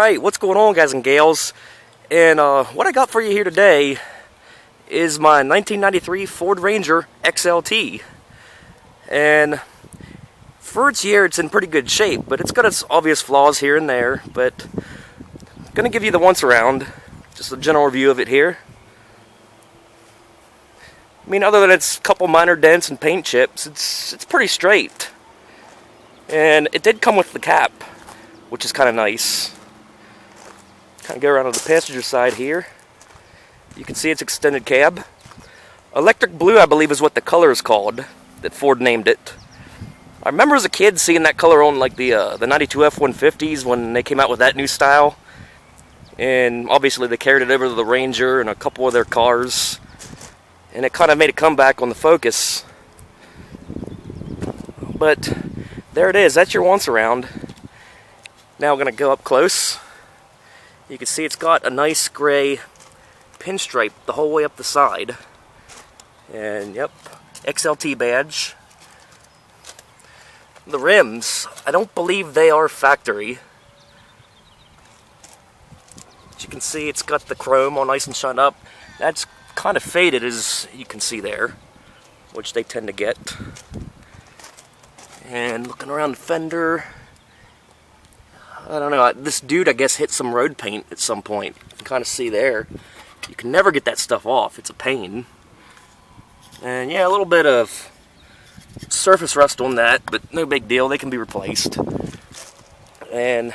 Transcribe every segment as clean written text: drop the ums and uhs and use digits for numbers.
Alright, what's going on, guys and gals? And what I got for you here today is my 1993 Ford Ranger XLT. And for its year, it's in pretty good shape, but it's got its obvious flaws here and there. But I'm going to give you the once around, just a general review of it here. I mean, other than its couple minor dents and paint chips, it's pretty straight. And it did come with the cap, which is kind of nice. Kind of go around to the passenger side here. You can see it's extended cab. Electric blue, I believe, is what the color is called, that Ford named it. I remember as a kid seeing that color on like the 92 F-150s when they came out with that new style. And obviously they carried it over to the Ranger and a couple of their cars. And it kind of made a comeback on the Focus. But there it is, that's your once around. Now we're going to go up close. You can see it's got a nice gray pinstripe the whole way up the side. And yep, XLT badge. The rims, I don't believe they are factory. As you can see, it's got the chrome all nice and shine up. That's kind of faded, as you can see there, which they tend to get. And looking around the fender, I don't know, this dude I guess hit some road paint at some point. You can kind of see there. You can never get that stuff off, it's a pain. And yeah, a little bit of surface rust on that, but no big deal, they can be replaced. And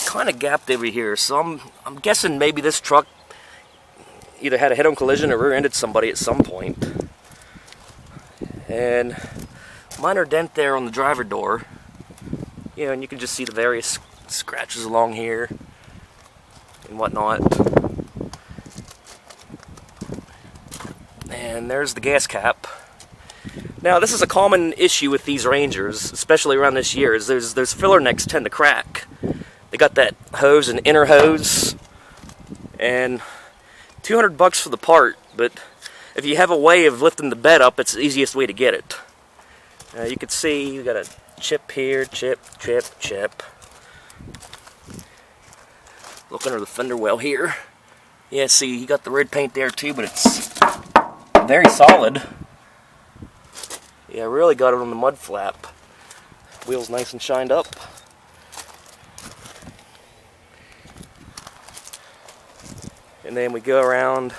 kind of gapped over here, so I'm guessing maybe this truck either had a head-on collision or rear-ended somebody at some point. And minor dent there on the driver door. You know, and you can just see the various scratches along here and whatnot. And there's the gas cap. Now, this is a common issue with these Rangers, especially around this year, is those filler necks tend to crack. They got that hose and inner hose, and $200 for the part, but if you have a way of lifting the bed up, it's the easiest way to get it. You can see you got a chip here, chip. Look under the fender well here. Yeah, see, you got the red paint there too, but it's very solid. Yeah, really got it on the mud flap. Wheels nice and shined up. And then we go around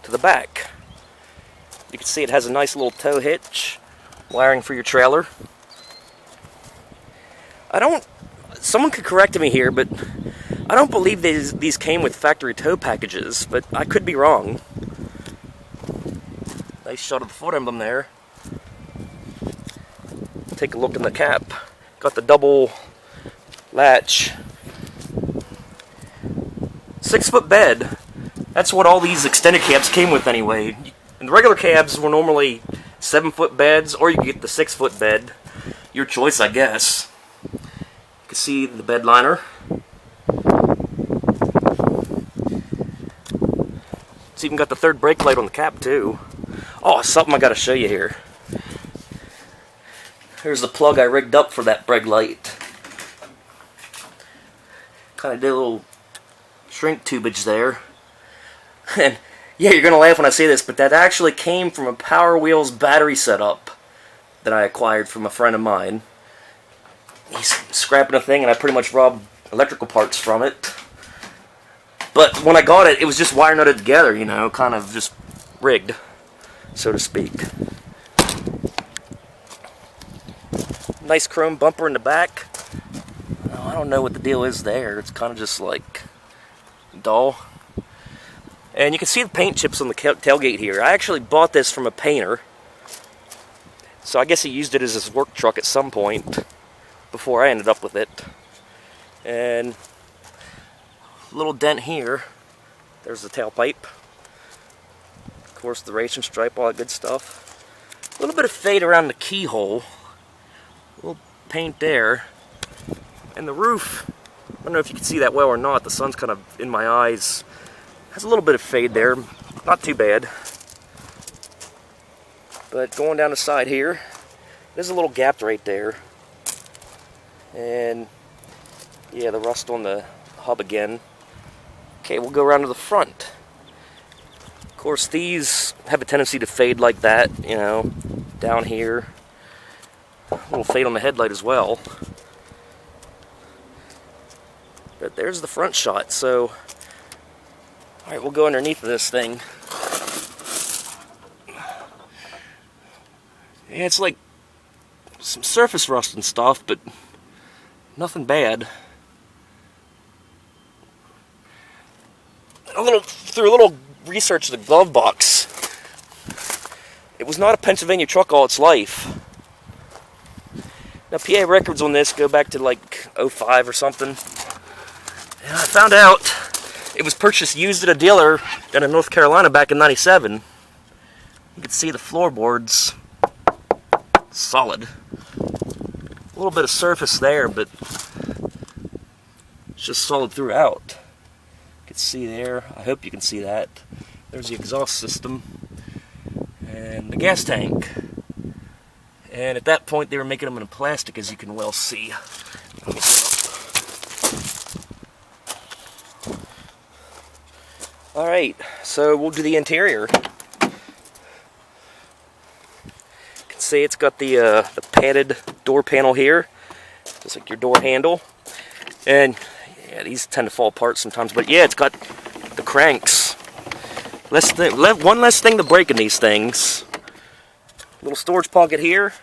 to the back. You can see it has a nice little tow hitch, wiring for your trailer. Someone could correct me here, but I don't believe these came with factory tow packages, but I could be wrong. Nice shot of the Ford emblem there. Take a look in the cap. Got the double latch. 6-foot bed. That's what all these extended cabs came with anyway. And the regular cabs were normally 7-foot beds, or you could get the 6-foot bed. Your choice, I guess. You can see the bed liner. It's even got the third brake light on the cap too. Oh, something I gotta show you here. Here's the plug I rigged up for that brake light. Kind of did a little shrink tubage there. And yeah, you're gonna laugh when I say this, but that actually came from a Power Wheels battery setup that I acquired from a friend of mine. He's scrapping a thing and I pretty much robbed electrical parts from it. But when I got it, it was just wire nutted together, you know, kind of just rigged, so to speak. Nice chrome bumper in the back. Oh, I don't know what the deal is there. It's kind of just like dull. And you can see the paint chips on the tailgate here. I actually bought this from a painter. So I guess he used it as his work truck at some point before I ended up with it. And a little dent here. There's the tailpipe. Of course, the racing stripe, all that good stuff. A little bit of fade around the keyhole. A little paint there. And the roof, I don't know if you can see that well or not. The sun's kind of in my eyes. Has a little bit of fade there. Not too bad. But going down the side here, there's a little gap right there. And yeah, the rust on the hub again. Okay, we'll go around to the front. Of course, these have a tendency to fade like that, you know, down here. A little fade on the headlight as well. But there's the front shot, so... Alright, we'll go underneath this thing. Yeah, it's like some surface rust and stuff, but nothing bad. Through a little research of the glove box, it was not a Pennsylvania truck all its life. Now, PA records on this go back to like 05 or something. And I found out it was purchased used at a dealer down in North Carolina back in '97. You can see the floorboards solid. A little bit of surface there, but it's just solid throughout. You can see there. I hope you can see that. There's the exhaust system and the gas tank. And at that point, they were making them in plastic, as you can well see. Let me Alright, so we'll do the interior. You can see it's got the padded door panel here, just like your door handle. And yeah, these tend to fall apart sometimes, but yeah, it's got the cranks. One less thing to break in these things. Little storage pocket here.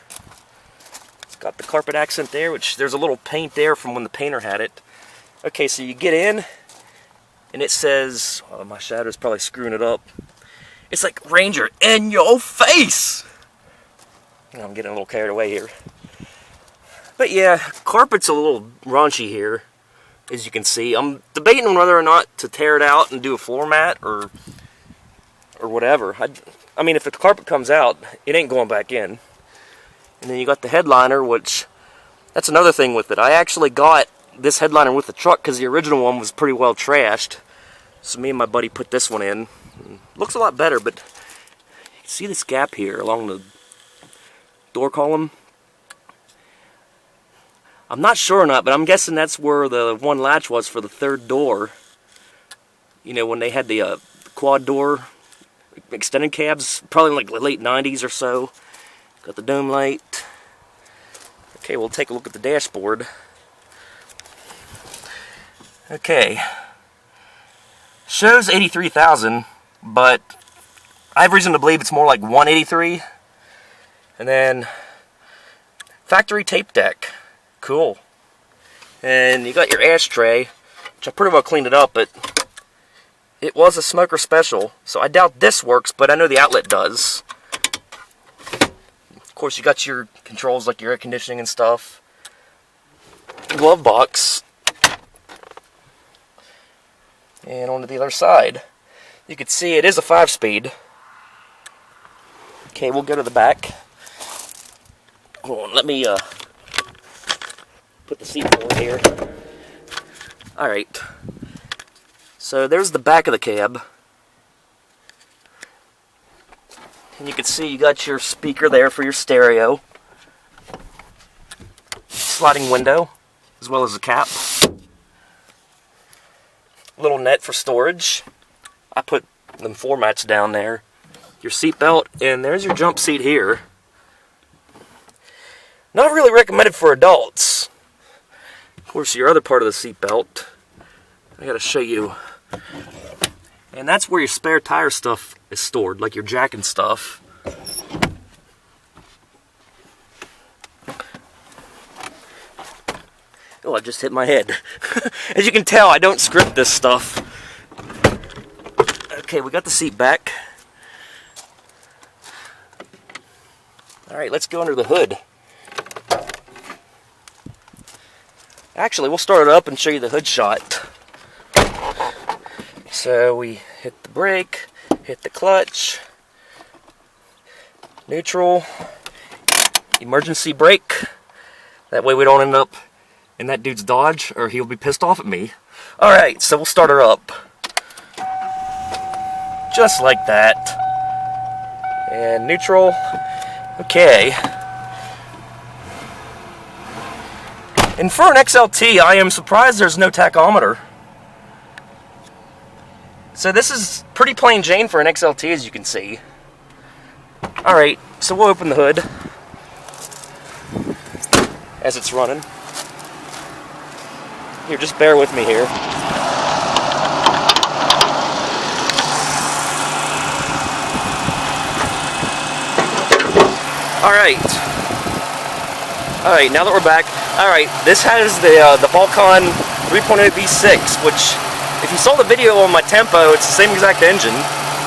It's got the carpet accent there, which there's a little paint there from when the painter had it. Okay, so you get in, and it says, oh, my shadow's probably screwing it up. It's like Ranger in your face! I'm getting a little carried away here. But yeah, carpet's a little raunchy here, as you can see. I'm debating on whether or not to tear it out and do a floor mat or whatever. I mean, if the carpet comes out, it ain't going back in. And then you got the headliner, which, that's another thing with it. I actually got this headliner with the truck because the original one was pretty well trashed. So me and my buddy put this one in. Looks a lot better, but you can see this gap here along the door column. I'm not sure or not, but I'm guessing that's where the one latch was for the third door. You know, when they had the quad door extended cabs, probably like the late 90s or so. Got the dome light. Okay, we'll take a look at the dashboard. Okay. Shows 83,000, but I have reason to believe it's more like 183. And then factory tape deck. Cool. And you got your ashtray, which I pretty well cleaned it up, but it was a smoker special, so I doubt this works, but I know the outlet does. Of course, you got your controls like your air conditioning and stuff. Glove box. And on to the other side. You can see it is a 5-speed. Okay, we'll go to the back. Hold on, let me put the seat forward here. Alright. So there's the back of the cab. And you can see you got your speaker there for your stereo. Sliding window, as well as a cap. Little net for storage. I put them floor mats down there. Your seat belt, and there's your jump seat here. Not really recommended for adults. Of course, your other part of the seat belt, I gotta show you. And that's where your spare tire stuff is stored, like your jack and stuff. Oh, I just hit my head. As you can tell, I don't script this stuff. Okay, we got the seat back. Alright, let's go under the hood. Actually, we'll start it up and show you the hood shot. So we hit the brake, hit the clutch, neutral, emergency brake. That way we don't end up in that dude's Dodge, or he'll be pissed off at me. Alright, so we'll start her up. Just like that. And neutral. Okay. And for an XLT, I am surprised there's no tachometer. So this is pretty plain Jane for an XLT, as you can see. Alright, so we'll open the hood as it's running. Here, just bear with me here. Alright, now that we're back, alright, this has the Vulcan V6, which, if you saw the video on my Tempo, it's the same exact engine,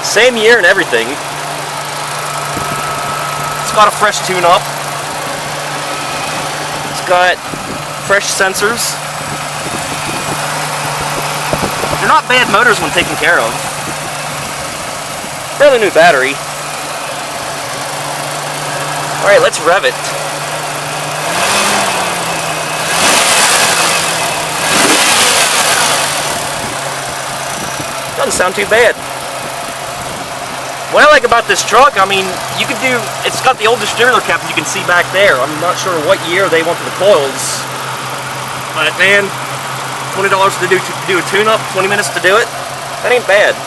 same year and everything. It's got a fresh tune-up. It's got fresh sensors. They're not bad motors when taken care of. Fairly new battery. Alright, let's rev it. Doesn't sound too bad. What I like about this truck, I mean, you could do, it's got the old distributor cap you can see back there. I'm not sure what year they went to the coils. But man, $20 to do a tune-up, 20 minutes to do it, that ain't bad.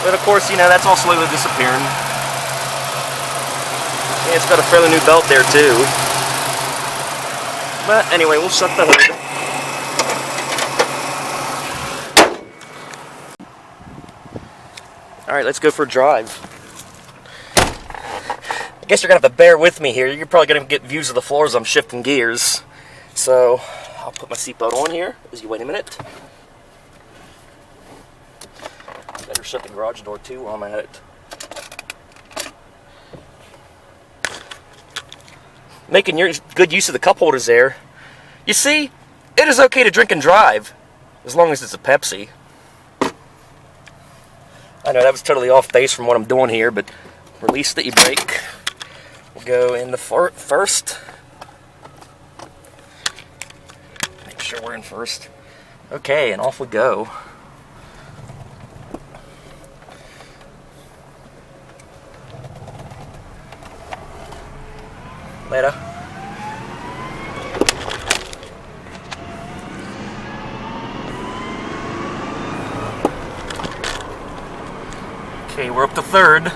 But of course, you know, that's all slowly disappearing. Yeah, it's got a fairly new belt there too. But anyway, we'll shut the hood. Alright, let's go for a drive. I guess you're going to have to bear with me here. You're probably going to get views of the floor as I'm shifting gears. So, I'll put my seatbelt on here as you wait a minute. Better shut the garage door too while I'm at it. Making your good use of the cup holders there. You see, it is okay to drink and drive, as long as it's a Pepsi. I know that was totally off base from what I'm doing here, but release the e-brake. We'll go in the first. Make sure we're in first. Okay, and off we go. Later. Okay, we're up to third.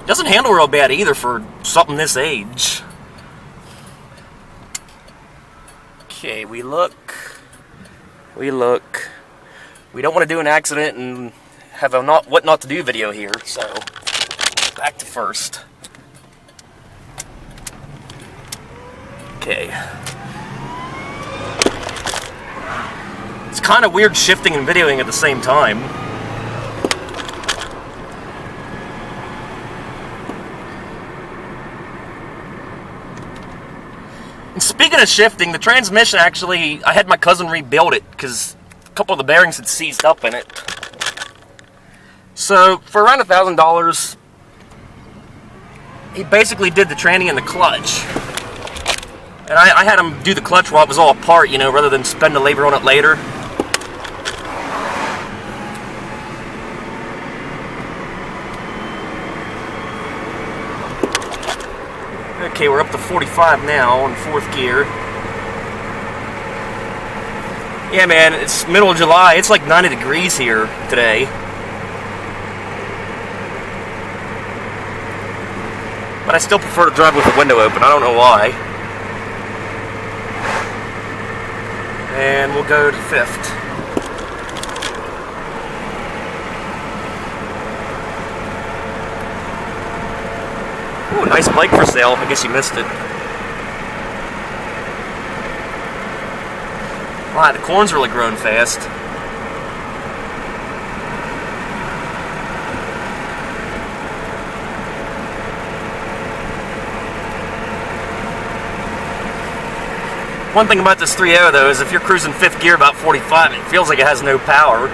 Doesn't handle real bad either for something this age. Okay, we look. We don't want to do an accident and have a what not to do video here, so back to first. Okay. It's kind of weird shifting and videoing at the same time. And speaking of shifting, the transmission actually, I had my cousin rebuild it because a couple of the bearings had seized up in it. So for around $1,000, he basically did the tranny and the clutch. And I had him do the clutch while it was all apart, you know, rather than spend the labor on it later. Okay, we're up to 45 now in fourth gear. Yeah, man, it's middle of July. It's like 90 degrees here today. But I still prefer to drive with the window open. I don't know why. And we'll go to fifth. Ooh, nice bike for sale. I guess you missed it. Wow, the corn's really growing fast. One thing about this 3.0 though is if you're cruising fifth gear about 45, it feels like it has no power.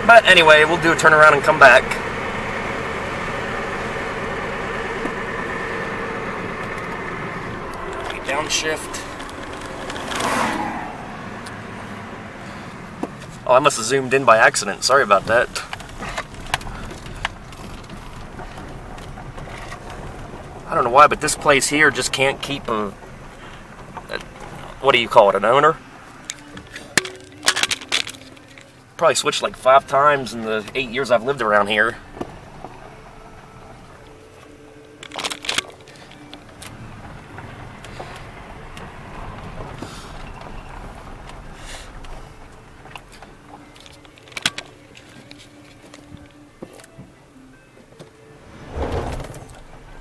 But anyway, we'll do a turnaround and come back. Downshift. Oh, I must have zoomed in by accident. Sorry about that. I don't know know why, but this place here just can't keep a what do you call it, an owner? Probably switched like 5 times in the 8 years I've lived around here.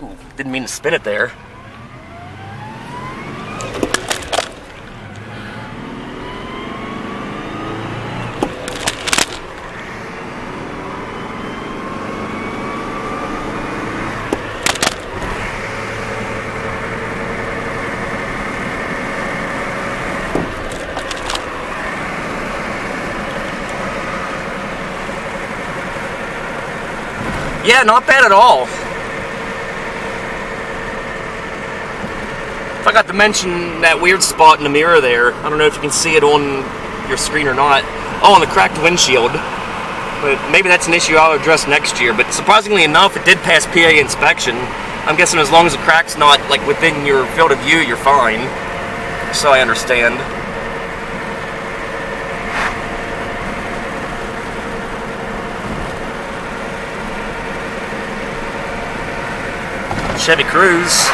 Ooh, didn't mean to spin it there. Yeah, not bad at all. I forgot to mention that weird spot in the mirror there. I don't know if you can see it on your screen or not. Oh, on the cracked windshield. But maybe that's an issue I'll address next year. But surprisingly enough, it did pass PA inspection. I'm guessing as long as the crack's not like within your field of view, you're fine. So I understand. Chevy Cruze.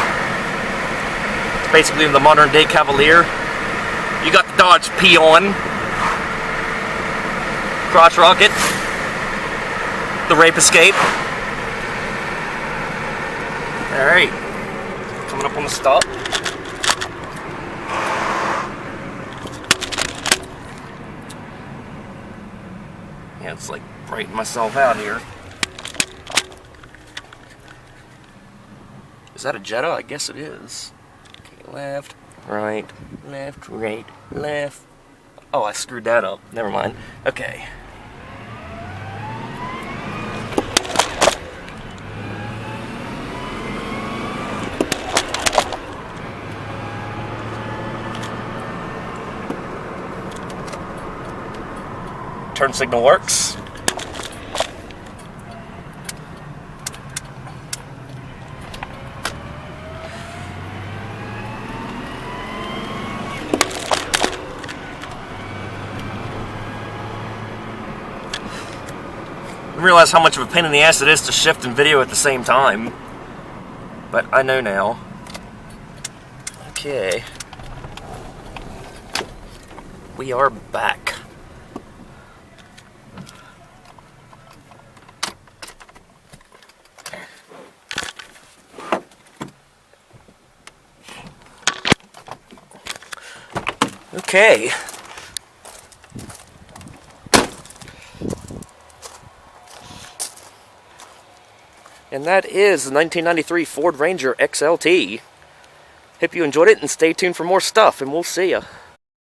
It's basically the modern day Cavalier. You got the Dodge Peon, crotch rocket, the Rape Escape. Alright, coming up on the stop. Yeah, it's like writing myself out here. Is that a Jetta? I guess it is. Okay, left, right, left. Oh, I screwed that up. Never mind. Okay. Turn signal works. I didn't realize how much of a pain in the ass it is to shift and video at the same time. But I know now. Okay. We are back. Okay. And that is the 1993 Ford Ranger XLT. Hope you enjoyed it and stay tuned for more stuff, and we'll see ya.